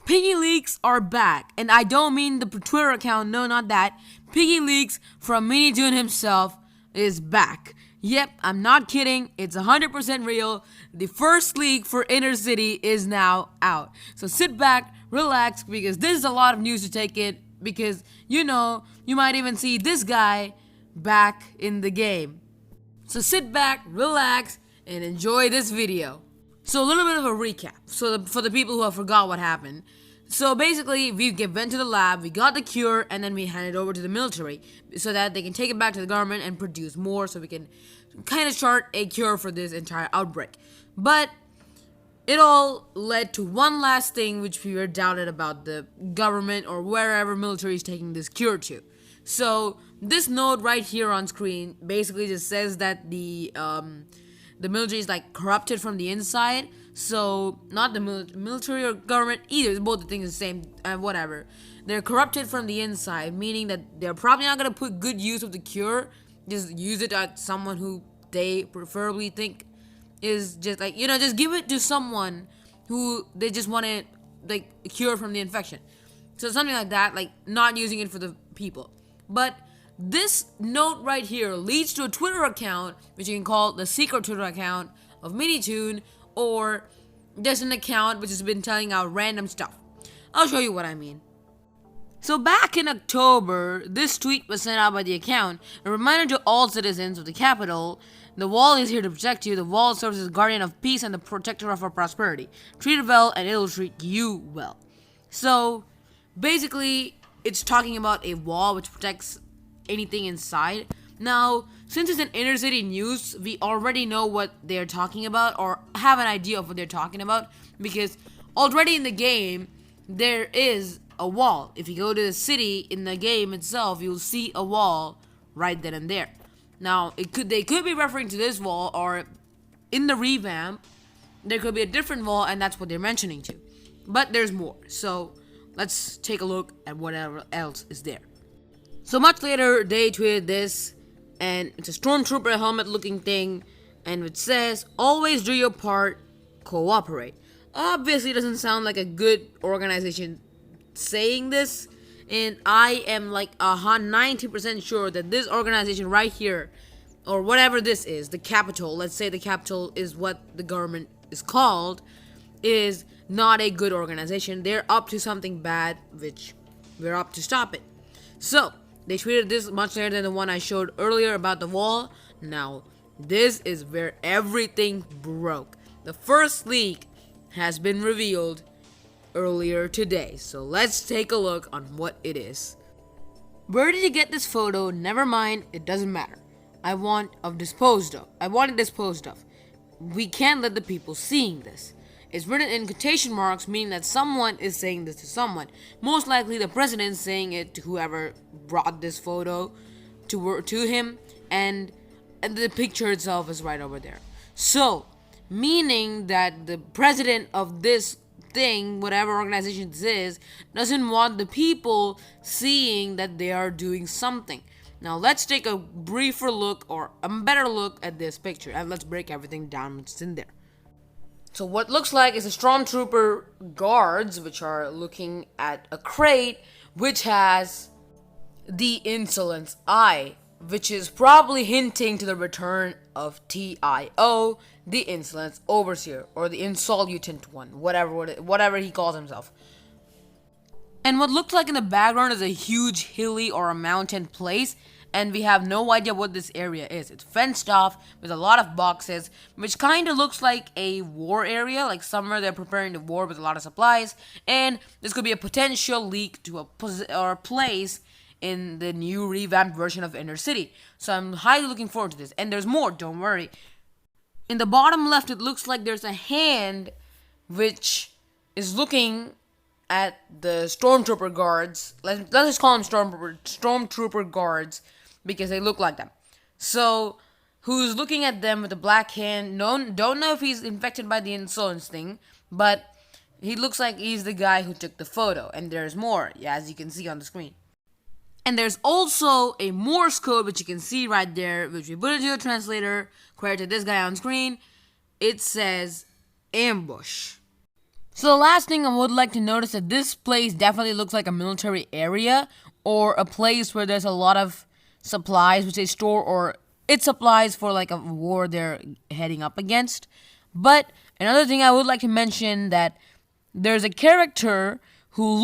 Piggy leaks are back, and I don't mean the Twitter account, no, not that. Piggy leaks from Mini Toon himself is back. Yep, I'm not kidding, it's 100% real. The first leak for Intercity is now out. So sit back, relax, because this is a lot of news to take in, because, you might even see this guy back in the game. So sit back, relax, and enjoy this video. So a little bit of a recap. So for the people who have forgot what happened. So basically, we went to the lab, we got the cure, and then we handed it over to the military so that they can take it back to the government and produce more so we can kind of chart a cure for this entire outbreak. But it all led to one last thing which we were doubted about the government or wherever military is taking this cure to. So this note right here on screen basically just says that the military is like corrupted from the inside. So not the military or government either. Both the things are the same. Whatever. They're corrupted from the inside, meaning that they're probably not gonna put good use of the cure. Just use it at someone who they preferably think is just like just give it to someone who they just want to like cure from the infection. So something like that, like not using it for the people. But this note right here leads to a Twitter account, which you can call the secret Twitter account of MiniToon, or just an account which has been telling out random stuff. I'll show you what I mean. So back in October, this tweet was sent out by the account, a reminder to all citizens of the capital: the wall is here to protect you. The wall serves as guardian of peace and the protector of our prosperity. Treat it well and it will treat you well. So basically, it's talking about a wall which protects anything inside. Now, since it's an Intercity news, we already know what they're talking about, or have an idea of what they're talking about, because already in the game there is a wall. If you go to the city in the game itself, you'll see a wall right then and there. Now, they could be referring to this wall, or in the revamp there could be a different wall, and that's what they're mentioning to. But there's more. So let's take a look at whatever else is there. So much later, they tweeted this, and it's a stormtrooper helmet looking thing, and it says, "Always do your part, cooperate." Obviously, it doesn't sound like a good organization saying this, and I am like 90% sure that this organization right here, or whatever this is, the capital, let's say the capital is what the government is called, is not a good organization. They're up to something bad, which we're up to stop it. So they tweeted this much later than the one I showed earlier about the wall. Now, this is where everything broke. The first leak has been revealed earlier today. So let's take a look on what it is. Where did you get this photo? Never mind, it doesn't matter. I want it disposed of. We can't let the people seeing this. It's written in quotation marks, meaning that someone is saying this to someone. Most likely the president saying it to whoever brought this photo to him, and the picture itself is right over there. So, meaning that the president of this thing, whatever organization this is, doesn't want the people seeing that they are doing something. Now let's take a briefer look, or a better look at this picture, and let's break everything down what's in there. So what looks like is a stormtrooper guards, which are looking at a crate which has the insolence eye, which is probably hinting to the return of TIO, the insolence overseer, or the insolutant one, whatever he calls himself. And what looks like in the background is a huge hilly or a mountain place, and we have no idea what this area is. It's fenced off with a lot of boxes, which kind of looks like a war area, like somewhere they're preparing the war with a lot of supplies, and this could be a potential leak to a place in the new revamped version of Intercity. So I'm highly looking forward to this, and there's more, don't worry. In the bottom left, it looks like there's a hand which is looking at the stormtrooper guards. Let's just call them stormtrooper guards, because they look like them. So, who's looking at them with a black hand? Don't know if he's infected by the insolence thing, but he looks like he's the guy who took the photo. And there's more, as you can see on the screen. And there's also a Morse code, which you can see right there, which we put into the translator, according to this guy on screen. It says ambush. So the last thing I would like to notice that this place definitely looks like a military area or a place where there's a lot of supplies which they store, or it's supplies for like a war they're heading up against. But another thing I would like to mention that there's a character who's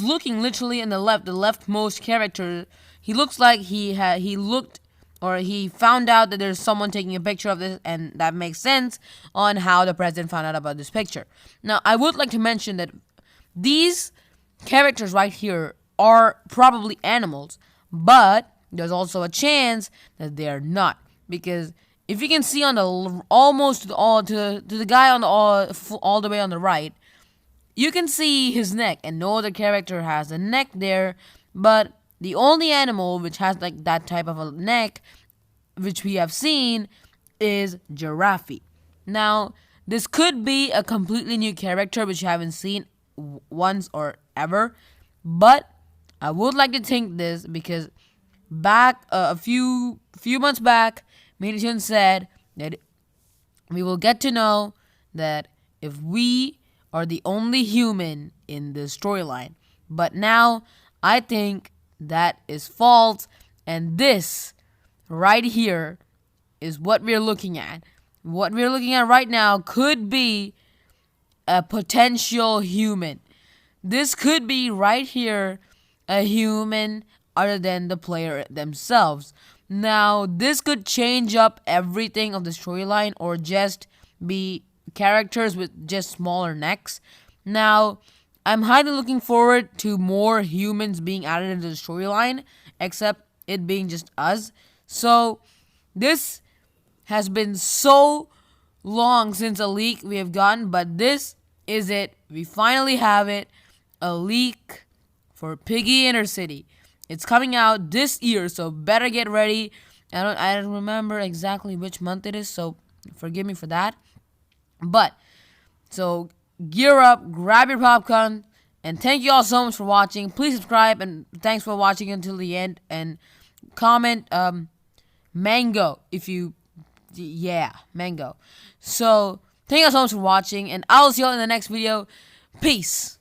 looking literally in the leftmost character. He looks like he looked, or he found out that there's someone taking a picture of this, and that makes sense on how the president found out about this picture. Now, I would like to mention that these characters right here are probably animals, but there's also a chance that they are not, because if you can see on the almost to the guy on the all the way on the right, you can see his neck, and no other character has a neck there, but the only animal which has like that type of a neck, which we have seen, is Giraffe. Now, this could be a completely new character which you haven't seen once or ever, but I would like to think this because back a few months back, Minichun said that we will get to know that if we are the only human in the storyline. But now I think that is false, and this right here is what we're looking at. What we're looking at right now could be a potential human. This could be right here a human other than the player themselves. Now, this could change up everything of the storyline or just be characters with just smaller necks. Now, I'm highly looking forward to more humans being added into the storyline, except it being just us. So, this has been so long since a leak we have gotten, but this is it. We finally have it. A leak for Piggy Intercity. It's coming out this year, so better get ready. I don't remember exactly which month it is, so forgive me for that. But so gear up, grab your popcorn, and thank you all so much for watching. Please subscribe, and thanks for watching until the end. And comment mango if you mango. So thank you all so much for watching, and I'll see you all in the next video. Peace.